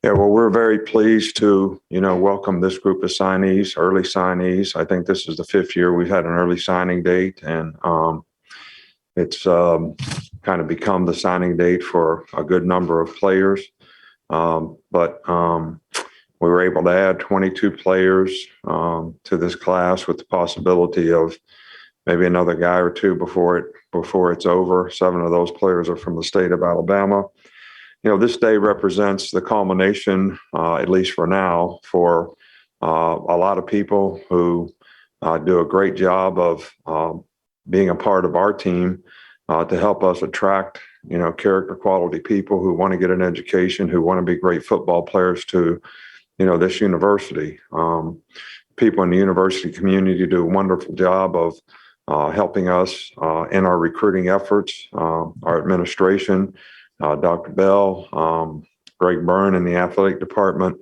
Yeah, well, we're very pleased to, welcome this group of signees, early signees. I think this is the fifth year we've had an early signing date, and it's kind of become the signing date for a good number of players. But we were able to add 22 players to this class with the possibility of maybe another guy or two before it's over. 7 of those players are from the state of Alabama. This day represents the culmination, at least for now, for a lot of people who do a great job of being a part of our team to help us attract, character quality people who want to get an education, who want to be great football players to, this university. People in the university community do a wonderful job of helping us in our recruiting efforts, our administration. Dr. Bell, Greg Byrne in the athletic department.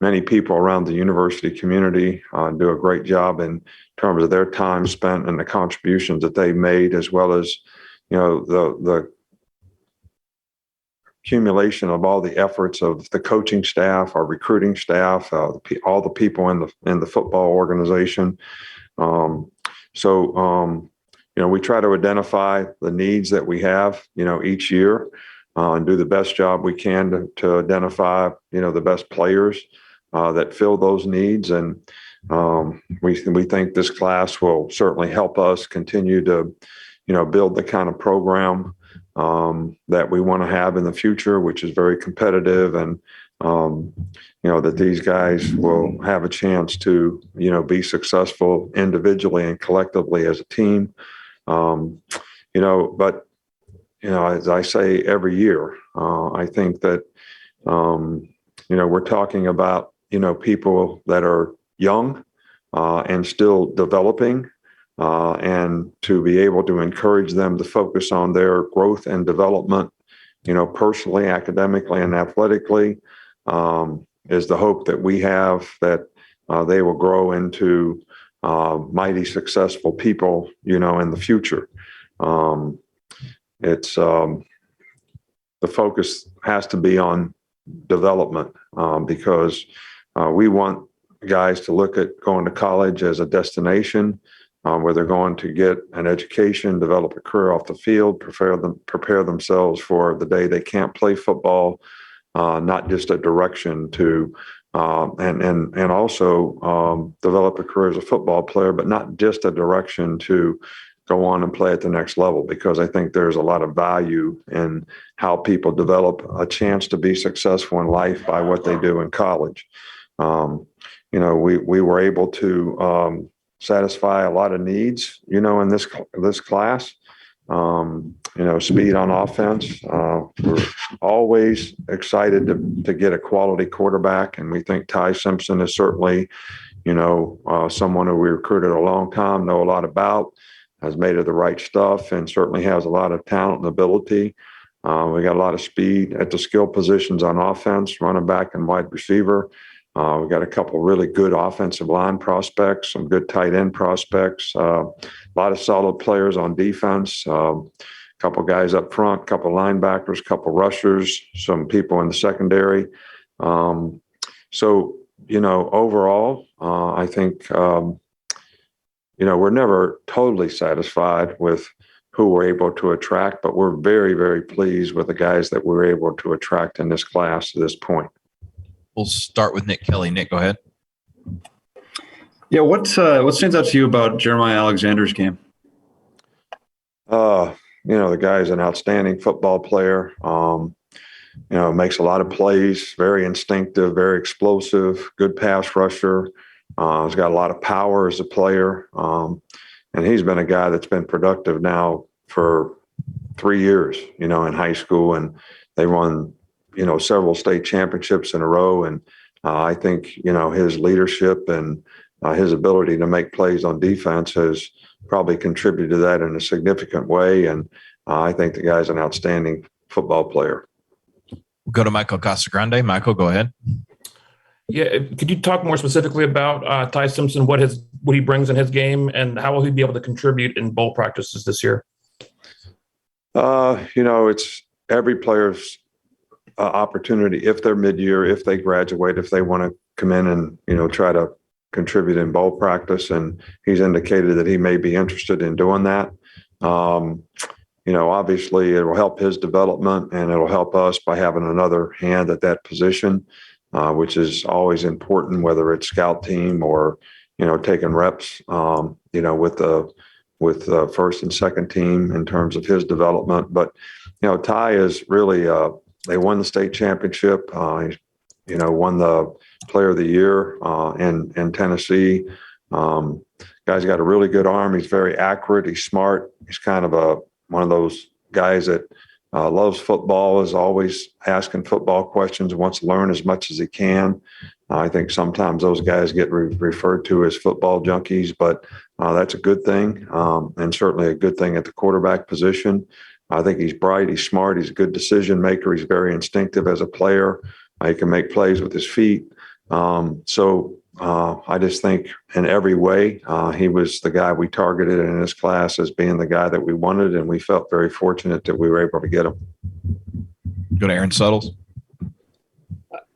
Many people around the university community do a great job in terms of their time spent and the contributions that they made, as well as, the accumulation of all the efforts of the coaching staff, our recruiting staff, all the people in the football organization. We try to identify the needs that we have, each year, and do the best job we can to identify, the best players that fill those needs. And we think this class will certainly help us continue to, build the kind of program that we want to have in the future, which is very competitive, and that these guys will have a chance to, be successful individually and collectively as a team. But as I say every year, I think that, we're talking about, people that are young and still developing, and to be able to encourage them to focus on their growth and development, personally, academically, and athletically, is the hope that we have that they will grow into mighty successful people, in the future. It's the focus has to be on development because we want guys to look at going to college as a destination where they're going to get an education, develop a career off the field, prepare themselves for the day they can't play football, not just a direction to. And also develop a career as a football player, but not just a direction to go on and play at the next level, because I think there's a lot of value in how people develop a chance to be successful in life by what they do in college. We were able to satisfy a lot of needs, in this class. Speed on offense. We're always excited to get a quality quarterback, and we think Ty Simpson is certainly, someone who we recruited a long time, know a lot about, has made it the right stuff, and certainly has a lot of talent and ability. We got a lot of speed at the skill positions on offense, running back and wide receiver. We got a couple really good offensive line prospects, some good tight end prospects, a lot of solid players on defense, a couple guys up front, a couple linebackers, a couple rushers, some people in the secondary. Overall, I think, we're never totally satisfied with who we're able to attract, but we're very, very pleased with the guys that we're able to attract in this class to this point. We'll start with Nick Kelly. Nick, go ahead. Yeah, what stands out to you about Jeremiah Alexander's game? The guy's an outstanding football player. Makes a lot of plays, very instinctive, very explosive, good pass rusher. He's got a lot of power as a player. And he's been a guy that's been productive now for 3 years, in high school, and they won several state championships in a row. And I think, his leadership and his ability to make plays on defense has probably contributed to that in a significant way. And I think the guy's an outstanding football player. We'll go to Michael Casagrande. Michael, go ahead. Yeah, could you talk more specifically about Ty Simpson, what he brings in his game, and how will he be able to contribute in bowl practices this year? It's every player's opportunity if they're mid-year, if they graduate, if they want to come in and, try to contribute in bowl practice. And he's indicated that he may be interested in doing that. Obviously it will help his development and it'll help us by having another hand at that position, which is always important, whether it's scout team or, taking reps, with the first and second team in terms of his development. But, Ty is really, they won the state championship. He, won the player of the year in Tennessee. Guy's got a really good arm. He's very accurate. He's smart. He's kind of one of those guys that loves football, is always asking football questions, wants to learn as much as he can. I think sometimes those guys get referred to as football junkies, but that's a good thing, and certainly a good thing at the quarterback position. I think he's bright, he's smart, he's a good decision maker, he's very instinctive as a player. He can make plays with his feet. I just think in every way, he was the guy we targeted in this class as being the guy that we wanted, and we felt very fortunate that we were able to get him. Go to Aaron Suttles.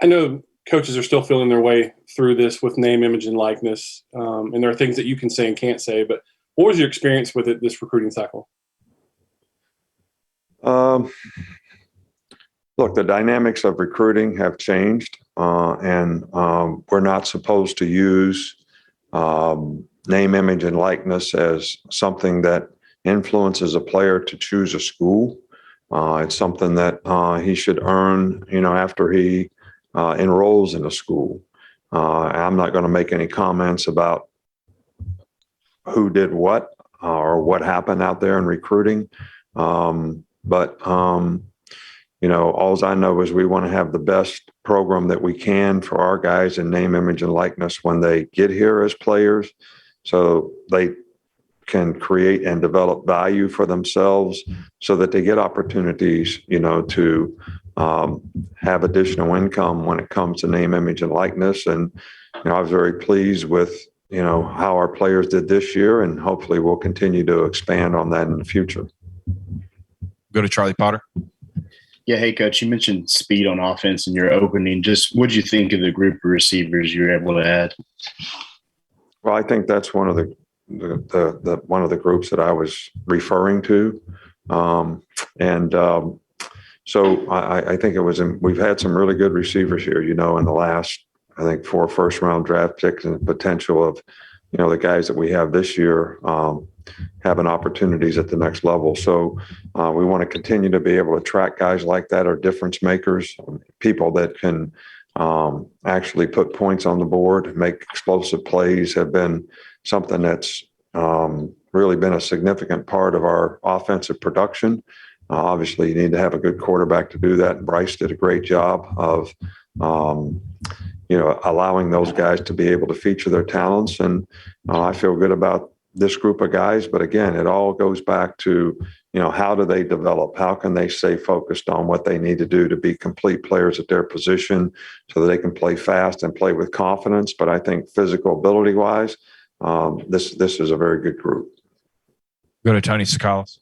I know coaches are still feeling their way through this with name, image, and likeness, and there are things that you can say and can't say, but what was your experience with it this recruiting cycle? Look, the dynamics of recruiting have changed, and we're not supposed to use name, image, and likeness as something that influences a player to choose a school. It's something that he should earn, after he enrolls in a school. I'm not going to make any comments about who did what or what happened out there in recruiting. All I know is we want to have the best program that we can for our guys in name, image, and likeness when they get here as players, so they can create and develop value for themselves so that they get opportunities, to have additional income when it comes to name, image, and likeness. And, I was very pleased with, how our players did this year, and hopefully we'll continue to expand on that in the future. Go to Charlie Potter. Yeah, hey, Coach, you mentioned speed on offense in your opening. Just what did you think of the group of receivers you were able to add? Well, I think that's one of the one of the groups that I was referring to. So I think it was we've had some really good receivers here, in the last, I think, 4 first-round draft picks, and the potential of, the guys that we have this year having opportunities at the next level. So we want to continue to be able to attract guys like that, or difference makers, people that can actually put points on the board, make explosive plays, have been something that's really been a significant part of our offensive production. Obviously, you need to have a good quarterback to do that. And Bryce did a great job of, allowing those guys to be able to feature their talents. And I feel good about this group of guys. But again, it all goes back to, how do they develop? How can they stay focused on what they need to do to be complete players at their position so that they can play fast and play with confidence? But I think physical ability wise, this is a very good group. Go to Tony Sakalas.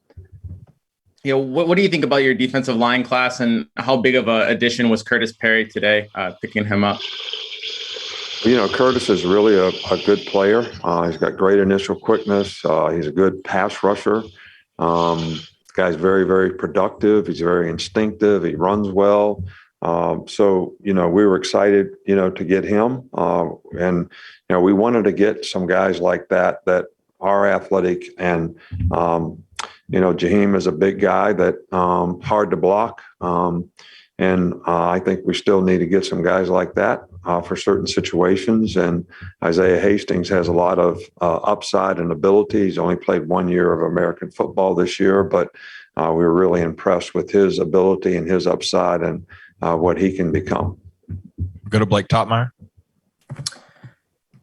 What do you think about your defensive line class, and how big of an addition was Curtis Perry today, picking him up? Curtis is really a good player. He's got great initial quickness. He's a good pass rusher. Guy's very, very productive. He's very instinctive. He runs well. So we were excited, to get him. And we wanted to get some guys like that are athletic. And, Jaheim is a big guy that hard to block. And I think we still need to get some guys like that for certain situations. And Isaiah Hastings has a lot of upside and ability. He's only played 1 year of American football this year, but we were really impressed with his ability and his upside and what he can become. Go to Blake Topmeyer.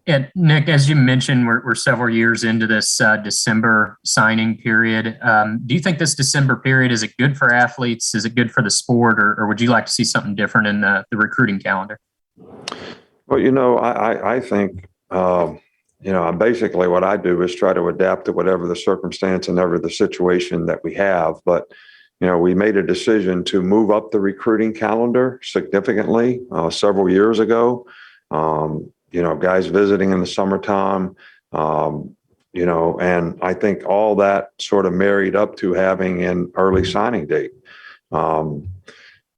And Nick, as you mentioned, we're several years into this December signing period. Do you think this December period, is it good for athletes? Is it good for the sport, or would you like to see something different in the recruiting calendar? Well, I think, basically what I do is try to adapt to whatever the circumstance and whatever the situation that we have. But, we made a decision to move up the recruiting calendar significantly several years ago. Guys visiting in the summertime, and I think all that sort of married up to having an early signing date.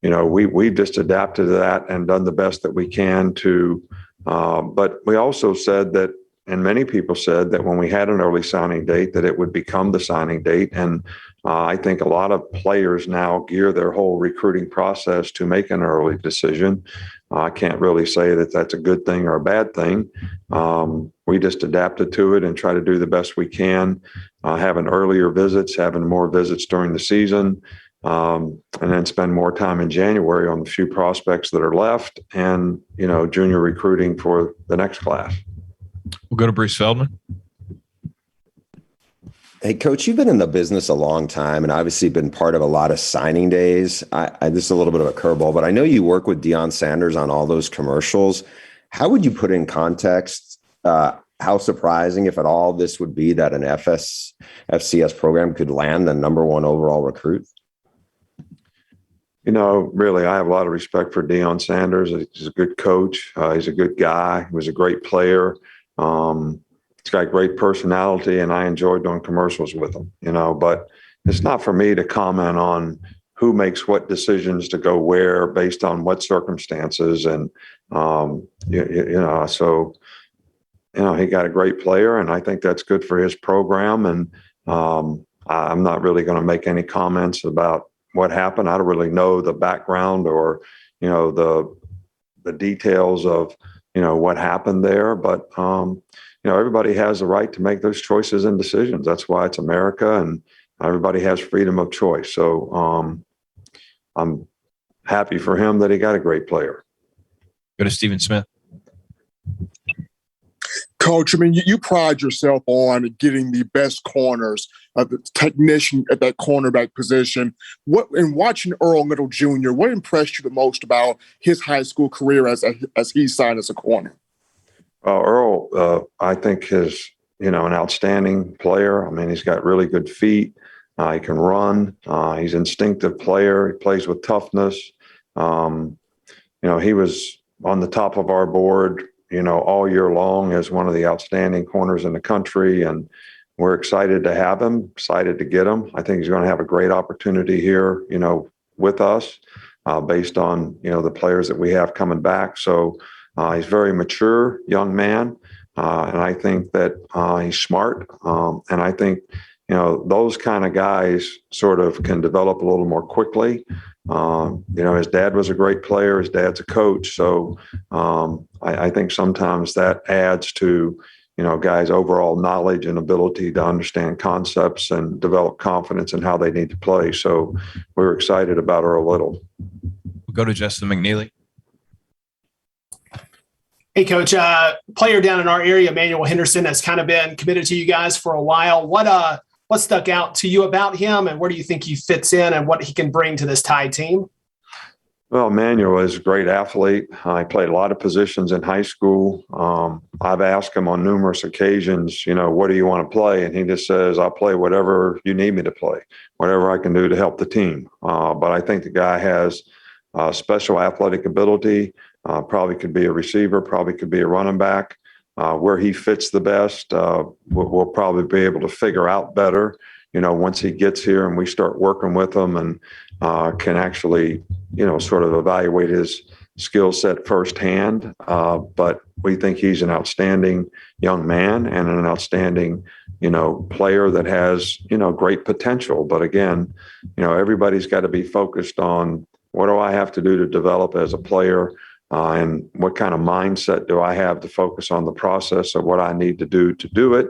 We've just adapted to that and done the best that we can to, but we also said that, and many people said that when we had an early signing date, that it would become the signing date. And I think a lot of players now gear their whole recruiting process to make an early decision. I can't really say that that's a good thing or a bad thing. We just adapted to it and try to do the best we can, having earlier visits, having more visits during the season, and then spend more time in January on the few prospects that are left and, junior recruiting for the next class. We'll go to Bruce Feldman. Hey, Coach, you've been in the business a long time and obviously been part of a lot of signing days. This is a little bit of a curveball, but I know you work with Deion Sanders on all those commercials. How would you put in context how surprising, if at all, this would be that an FCS program could land the number one overall recruit? Really, I have a lot of respect for Deion Sanders. He's a good coach. He's a good guy. He was a great player. He's got great personality, and I enjoy doing commercials with him, but it's not for me to comment on who makes what decisions to go where based on what circumstances. And, he got a great player, and I think that's good for his program. And I'm not really going to make any comments about what happened. I don't really know the background or, the details of, what happened there. But, everybody has the right to make those choices and decisions. That's why it's America, and everybody has freedom of choice. So I'm happy for him that he got a great player. Go to Stephen Smith. Coach, you pride yourself on getting the best corners, the technician at that cornerback position. In watching Earl Little Jr., what impressed you the most about his high school career as he signed as a corner? Earl, I think is, an outstanding player. He's got really good feet. He can run. He's an instinctive player. He plays with toughness. He was on the top of our board, all year long as one of the outstanding corners in the country. And we're excited to have him, excited to get him. I think he's going to have a great opportunity here, with us based on, the players that we have coming back. So he's a very mature young man. And I think that he's smart. And I think, those kind of guys sort of can develop a little more quickly. His dad was a great player. His dad's a coach. So I think sometimes that adds to, guys' overall knowledge and ability to understand concepts and develop confidence in how they need to play. So we're excited about Earl Little. We'll go to Justin McNeely. Hey, Coach, player down in our area, Emmanuel Henderson, has kind of been committed to you guys for a while. What stuck out to you about him, and where do you think he fits in and what he can bring to this Tide team? Well, Emmanuel is a great athlete. He played a lot of positions in high school. I've asked him on numerous occasions, what do you want to play? And he just says, I'll play whatever you need me to play, whatever I can do to help the team. But I think the guy has special athletic ability, probably could be a receiver, probably could be a running back. Where he fits the best, we'll probably be able to figure out better, once he gets here and we start working with him and can actually, sort of evaluate his skill set firsthand. But we think he's an outstanding young man and an outstanding, player that has, great potential. But again, everybody's got to be focused on what do I have to do to develop as a player? And what kind of mindset do I have to focus on the process of what I need to do it,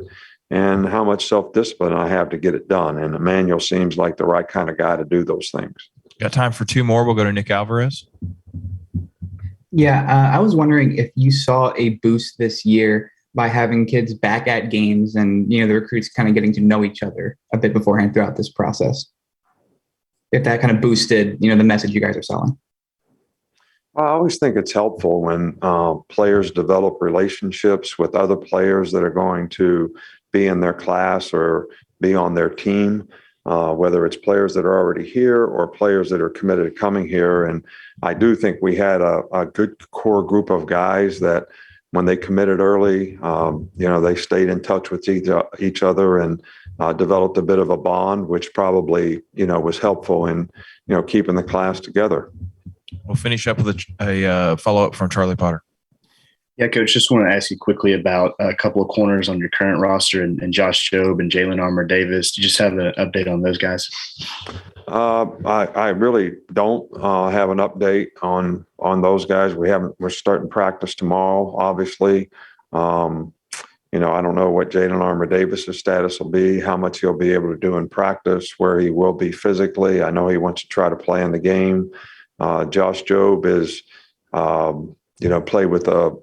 and how much self-discipline I have to get it done. And Emmanuel seems like the right kind of guy to do those things. Got time for two more. We'll go to Nick Alvarez. Yeah, I was wondering if you saw a boost this year by having kids back at games and, the recruits kind of getting to know each other a bit beforehand throughout this process. If that kind of boosted, the message you guys are selling. I always think it's helpful when players develop relationships with other players that are going to be in their class or be on their team. whether it's players that are already here or players that are committed to coming here. And I do think we had a good core group of guys that when they committed early, they stayed in touch with each other and developed a bit of a bond, which probably, was helpful in, keeping the class together. We'll finish up with a follow-up from Charlie Potter. Yeah, Coach, just want to ask you quickly about a couple of corners on your current roster and Josh Jobe and Jalen Armour-Davis. Do you just have an update on those guys? I really don't have an update on those guys. We're starting practice tomorrow, obviously. I don't know what Jalen Armour-Davis's status will be, how much he'll be able to do in practice, where he will be physically. I know he wants to try to play in the game. Josh Jobe is, played with a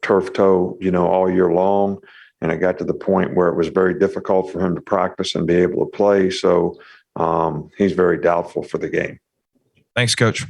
turf toe, all year long. And it got to the point where it was very difficult for him to practice and be able to play. So he's very doubtful for the game. Thanks, Coach.